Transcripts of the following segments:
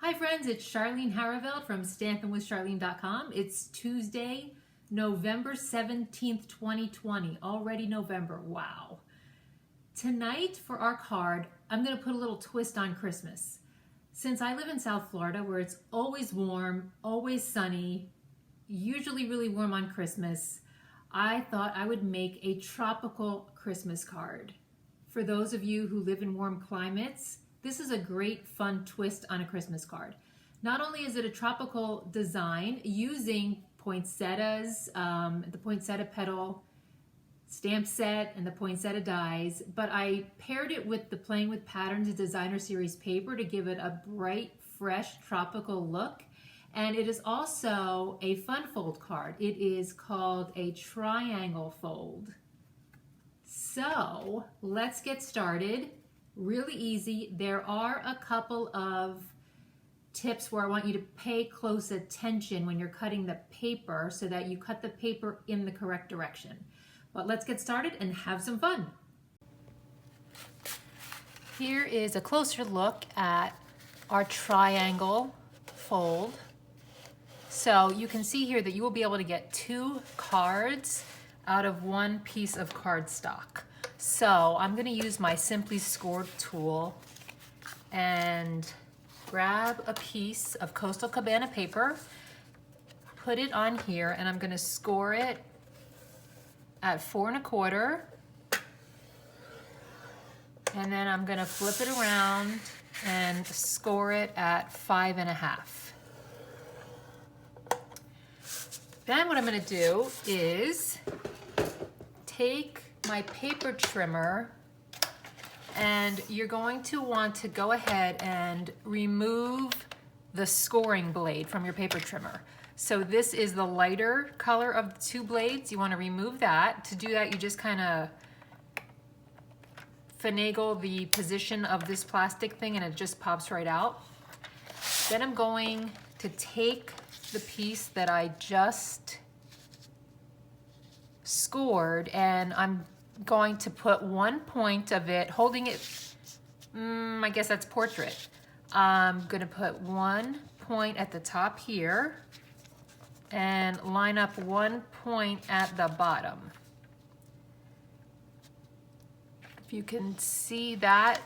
Hi friends, it's Charlene Haraveld from stampinwithcharlene.com. It's Tuesday, November 17th, 2020. Already November, wow. Tonight for our card, I'm going to put a little twist on Christmas. Since I live in South Florida where it's always warm, always sunny, usually really warm on Christmas, I thought I would make a tropical Christmas card. For those of you who live in warm climates, this is a great fun twist on a Christmas card. Not only is it a tropical design using poinsettias, the Poinsettia Petal stamp set and the poinsettia dies, but I paired it with the Playing with Patterns designer series paper to give it a bright, fresh, tropical look. And it is also a fun fold card. It is called a triangle fold. So let's get started. Really easy. There are a couple of tips where I want you to pay close attention when you're cutting the paper so that you cut the paper in the correct direction. But let's get started and have some fun. Here is a closer look at our triangle fold. So you can see here that you will be able to get 2 cards out of 1 piece of cardstock. So I'm going to use my Simply Scored tool and grab a piece of Coastal Cabana paper, put it on here, and I'm going to score it at 4 1/4, and then I'm going to flip it around and score it at 5 1/2. Then what I'm going to do is take my paper trimmer, and you're going to want to go ahead and remove the scoring blade from your paper trimmer. So this is the lighter color of the 2 blades. You want to remove that. To do that, you just kind of finagle the position of this plastic thing and it just pops right out. Then I'm going to take the piece that I just scored, and I'm going to put 1 point of it, holding it, I guess that's portrait. I'm gonna put 1 point at the top here and line up 1 point at the bottom. If you can see that,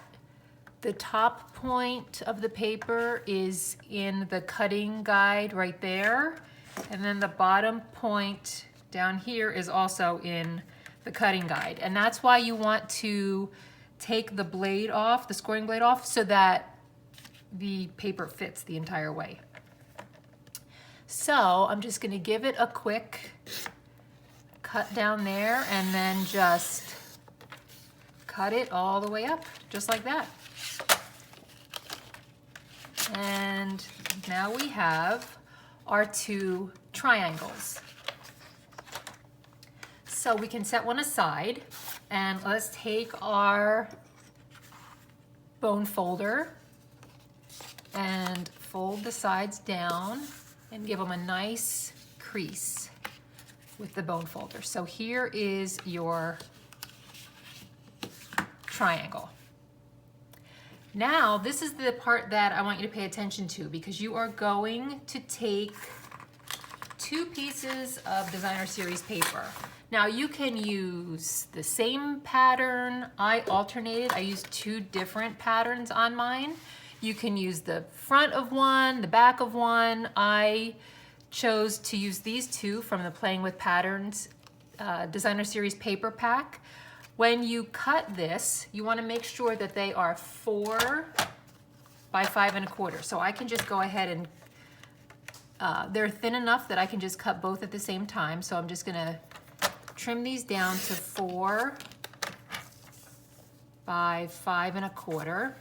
the top point of the paper is in the cutting guide right there, and then the bottom point down here is also in the cutting guide. And that's why you want to take the blade off, the scoring blade off, so that the paper fits the entire way. So I'm just going to give it a quick cut down there and then just cut it all the way up, just like that. And now we have our 2 triangles. So we can set one aside, and let's take our bone folder and fold the sides down and give them a nice crease with the bone folder. So here is your triangle. Now this is the part that I want you to pay attention to, because you are going to take 2 pieces of designer series paper. Now you can use the same pattern. I alternated. I used 2 different patterns on mine. You can use the front of one, the back of one. I chose to use these 2 from the Playing with Patterns designer series paper pack. When you cut this, you want to make sure that they are 4 by 5 1/4. So I can just go ahead and they're thin enough that I can just cut both at the same time. So I'm just going to trim these down to 4 by 5 1/4.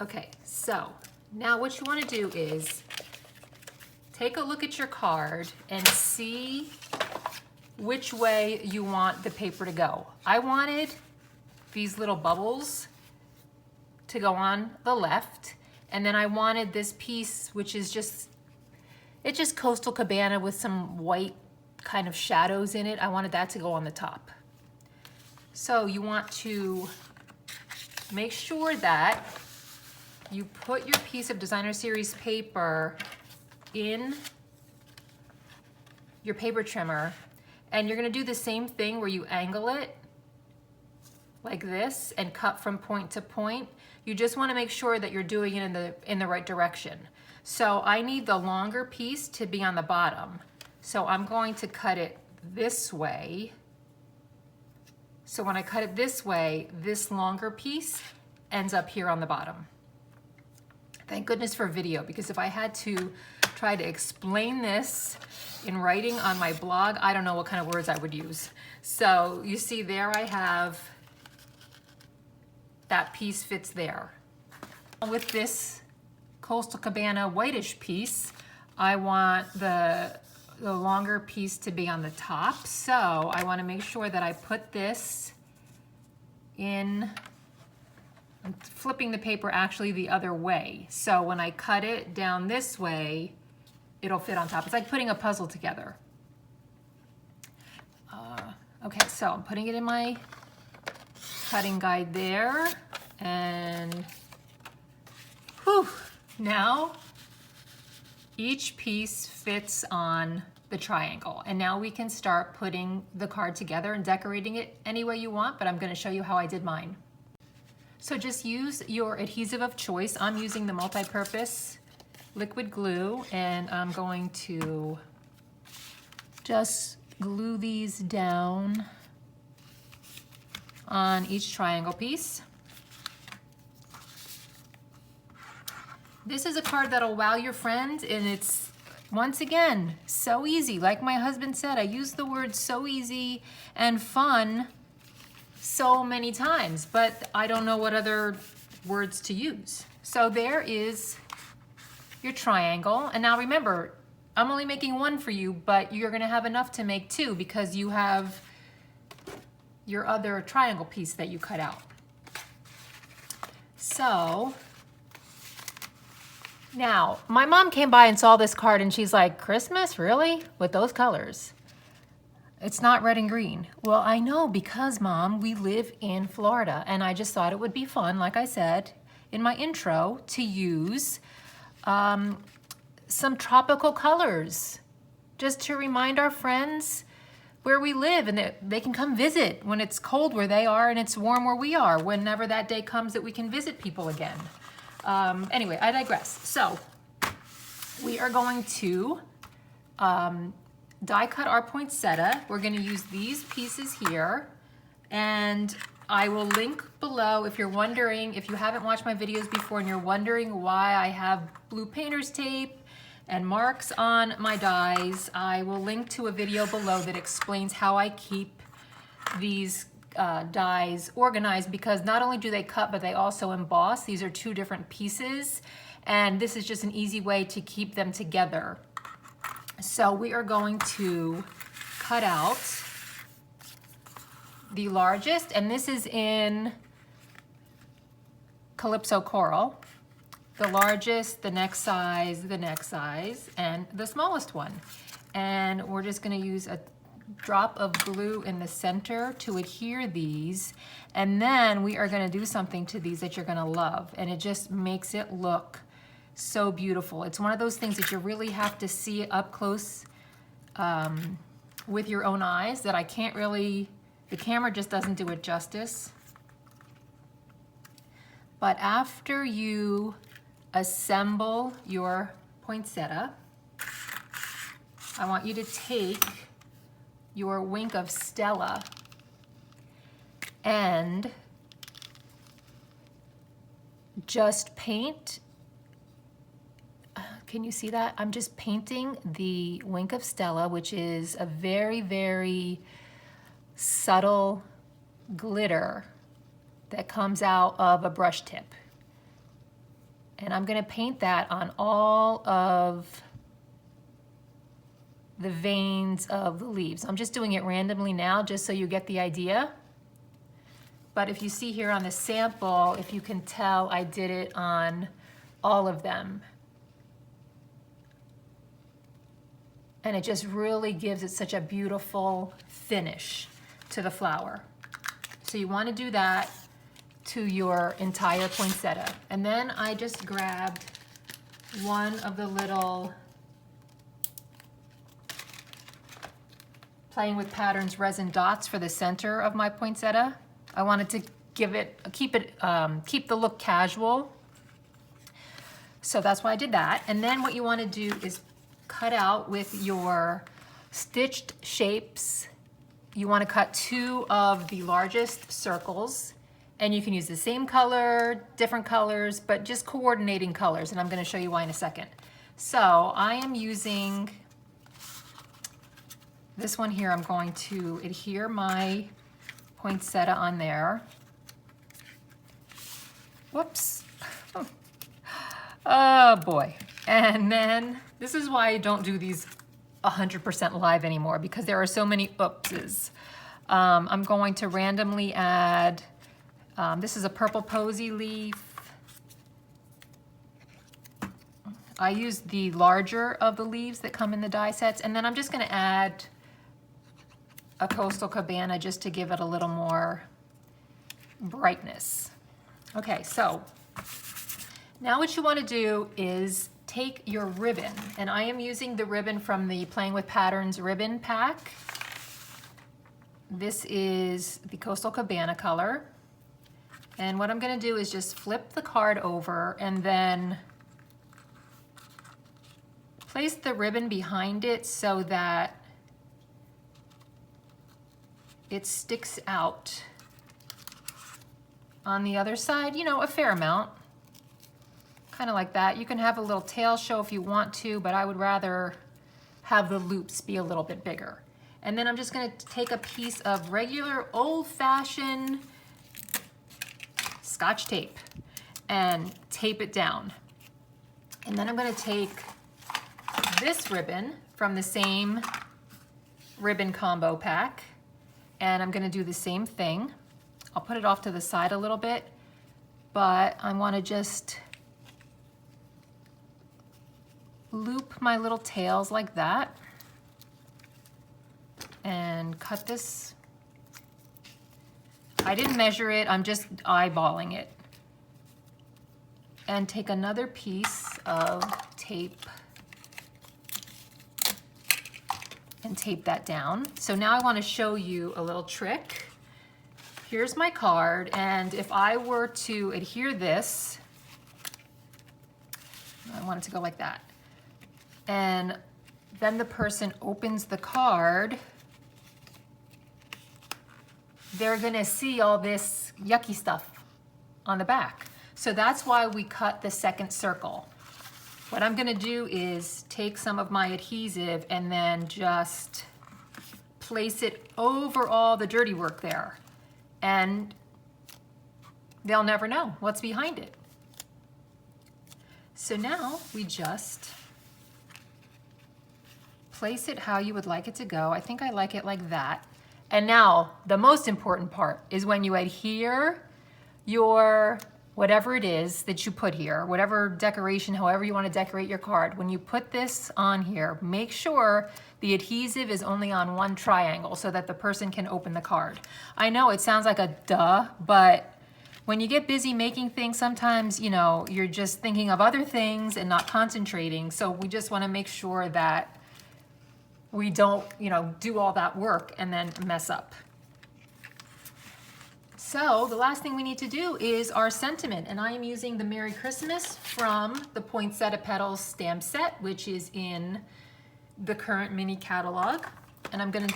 Okay, so now what you want to do is take a look at your card and see which way you want the paper to go. I wanted these little bubbles to go on the left, and then I wanted this piece, which is just Coastal Cabana with some white kind of shadows in it. I wanted that to go on the top. So you want to make sure that you put your piece of designer series paper in your paper trimmer, and you're gonna do the same thing where you angle it like this and cut from point to point. You just wanna make sure that you're doing it in the right direction. So I need the longer piece to be on the bottom. So I'm going to cut it this way. So when I cut it this way, this longer piece ends up here on the bottom. Thank goodness for video, because if I had to try to explain this in writing on my blog, I don't know what kind of words I would use. So you see there I have, that piece fits there. With this Coastal Cabana whitish piece, I want the longer piece to be on the top. So I want to make sure that I put this in, I'm flipping the paper actually the other way. So when I cut it down this way, it'll fit on top. It's like putting a puzzle together. Okay, so I'm putting it in my cutting guide there, and whew, now each piece fits on the triangle. And now we can start putting the card together and decorating it any way you want, but I'm gonna show you how I did mine. So just use your adhesive of choice. I'm using the multi-purpose liquid glue, and I'm going to just glue these down on each triangle piece. This is a card that'll wow your friend, and it's, once again, so easy. Like my husband said, I use the word so easy and fun so many times, but I don't know what other words to use. So there is your triangle. And now remember, I'm only making one for you, but you're gonna have enough to make two because you have your other triangle piece that you cut out. So now, my mom came by and saw this card and she's like, Christmas, really? With those colors? It's not red and green. Well, I know, because Mom, we live in Florida, and I just thought it would be fun, like I said in my intro, to use some tropical colors, just to remind our friends where we live, and that they can come visit when it's cold where they are and it's warm where we are, whenever that day comes that we can visit people again. Anyway, I digress. So we are going to die cut our poinsettia. We're going to use these pieces here, and I will link below if you're wondering, if you haven't watched my videos before and you're wondering why I have blue painter's tape and marks on my dies, I will link to a video below that explains how I keep these dies organized, because not only do they cut, but they also emboss. These are two different pieces, and this is just an easy way to keep them together. So we are going to cut out the largest, and this is in Calypso Coral. The largest, the next size, and the smallest one. And we're just gonna use a drop of glue in the center to adhere these, and then we are gonna do something to these that you're gonna love, and it just makes it look so beautiful. It's one of those things that you really have to see up close with your own eyes, that I can't really, the camera just doesn't do it justice. But after you assemble your poinsettia, I want you to take your wink of Stella and just paint. Can you see that? I'm just painting the wink of Stella, which is a very, very subtle glitter that comes out of a brush tip. And I'm gonna paint that on all of the veins of the leaves. I'm just doing it randomly now, just so you get the idea. But if you see here on the sample, if you can tell, I did it on all of them. And it just really gives it such a beautiful finish to the flower. So So you want to do that to your entire poinsettia. And then I just grabbed one of the little Playing with Patterns resin dots for the center of my poinsettia. I wanted to keep the look casual. So that's why I did that. And then what you want to do is cut out with your stitched shapes. You want to cut 2 of the largest circles, and you can use the same color, different colors, but just coordinating colors, and I'm going to show you why in a second. So I am using this one here. I'm going to adhere my poinsettia on there. Whoops. Oh boy. And then this is why I don't do these 100% live anymore, because there are so many oopses. I'm going to randomly add, this is a purple posy leaf. I use the larger of the leaves that come in the die sets, and then I'm just gonna add a Coastal Cabana just to give it a little more brightness. Okay, so now what you wanna do is take your ribbon, and I am using the ribbon from the Playing with Patterns ribbon pack. This is the Coastal Cabana color. And what I'm gonna do is just flip the card over and then place the ribbon behind it so that it sticks out on the other side, you know, a fair amount. Kind of like that. You can have a little tail show if you want to, but I would rather have the loops be a little bit bigger. And then I'm just going to take a piece of regular old-fashioned Scotch tape and tape it down. And then I'm going to take this ribbon from the same ribbon combo pack, and I'm going to do the same thing. I'll put it off to the side a little bit, but I want to just loop my little tails like that and cut this. I didn't measure it, I'm just eyeballing it. And take another piece of tape and tape that down. So now I want to show you a little trick. Here's my card, and if I were to adhere this, I want it to go like that. And then the person opens the card, they're gonna see all this yucky stuff on the back. So that's why we cut the second circle. What I'm gonna do is take some of my adhesive and then just place it over all the dirty work there. And they'll never know what's behind it. So now we just place it how you would like it to go. I think I like it like that. And now the most important part is when you adhere your whatever it is that you put here, whatever decoration, however you want to decorate your card, when you put this on here, make sure the adhesive is only on one triangle so that the person can open the card. I know it sounds like a duh, but when you get busy making things, sometimes, you know, you're just thinking of other things and not concentrating. So we just want to make sure that we don't, you know, do all that work and then mess up. So the last thing we need to do is our sentiment, and I am using the Merry Christmas from the Poinsettia Petals stamp set, which is in the current mini catalog. And I'm going to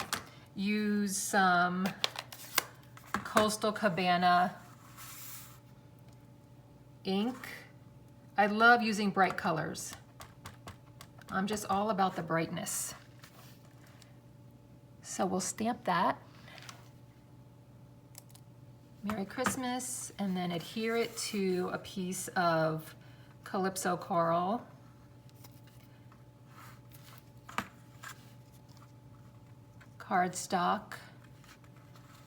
use some Coastal Cabana ink. I love using bright colors. I'm just all about the brightness. So we'll stamp that. Merry Christmas, and then adhere it to a piece of Calypso coral. Cardstock.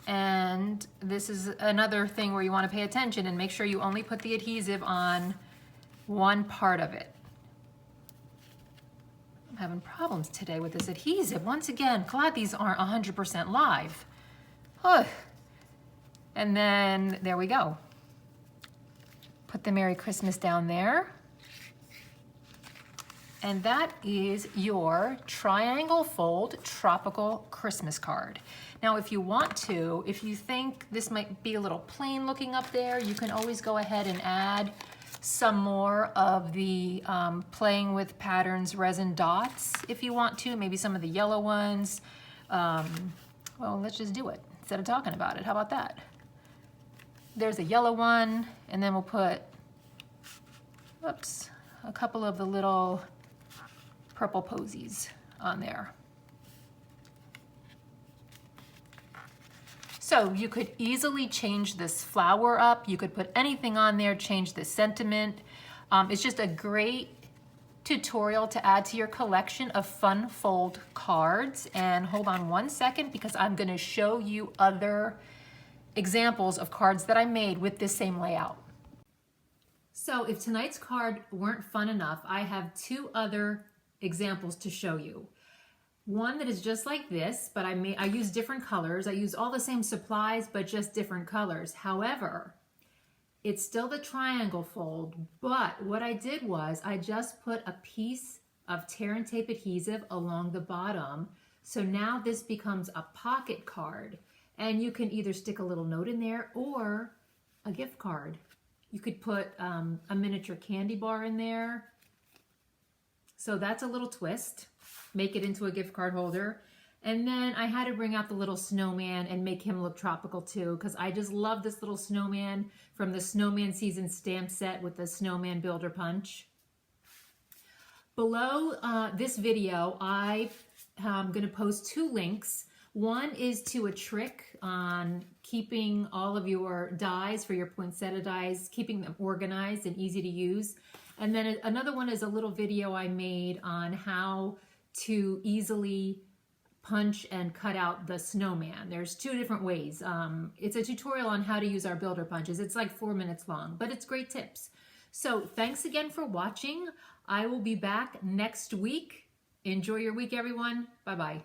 And this is another thing where you want to pay attention and make sure you only put the adhesive on one part of it. I'm having problems today with this adhesive. Once again, glad these aren't 100% live. Ugh. And then there we go. Put the Merry Christmas down there. And that is your triangle fold tropical Christmas card. Now, if you want to, if you think this might be a little plain looking up there, you can always go ahead and add some more of the playing with patterns resin dots if you want to, maybe some of the yellow ones. Well, let's just do it instead of talking about it. How about that? There's a yellow one, and then we'll put, oops, a couple of the little purple posies on there. So you could easily change this flower up. You could put anything on there, change the sentiment. It's just a great tutorial to add to your collection of fun fold cards. And hold on one second, because I'm gonna show you other examples of cards that I made with this same layout. So if tonight's card weren't fun enough, I have two other examples to show you. One that is just like this, but I use different colors. I use all the same supplies, but just different colors. However, it's still the triangle fold, but what I did was I just put a piece of tear and tape adhesive along the bottom. So now this becomes a pocket card, and you can either stick a little note in there or a gift card. You could put a miniature candy bar in there. So that's a little twist. Make it into a gift card holder. And then I had to bring out the little snowman and make him look tropical too, because I just love this little snowman from the Snowman Season stamp set with the Snowman Builder Punch. Below this video, I'm going to post two links. One is to a trick on keeping all of your dies for your poinsettia dies, keeping them organized and easy to use. And then another one is a little video I made on how to easily punch and cut out the snowman. There's two different ways. It's a tutorial on how to use our builder punches. It's like 4 minutes long, but it's great tips. So thanks again for watching. I will be back next week. Enjoy your week, everyone. Bye-bye.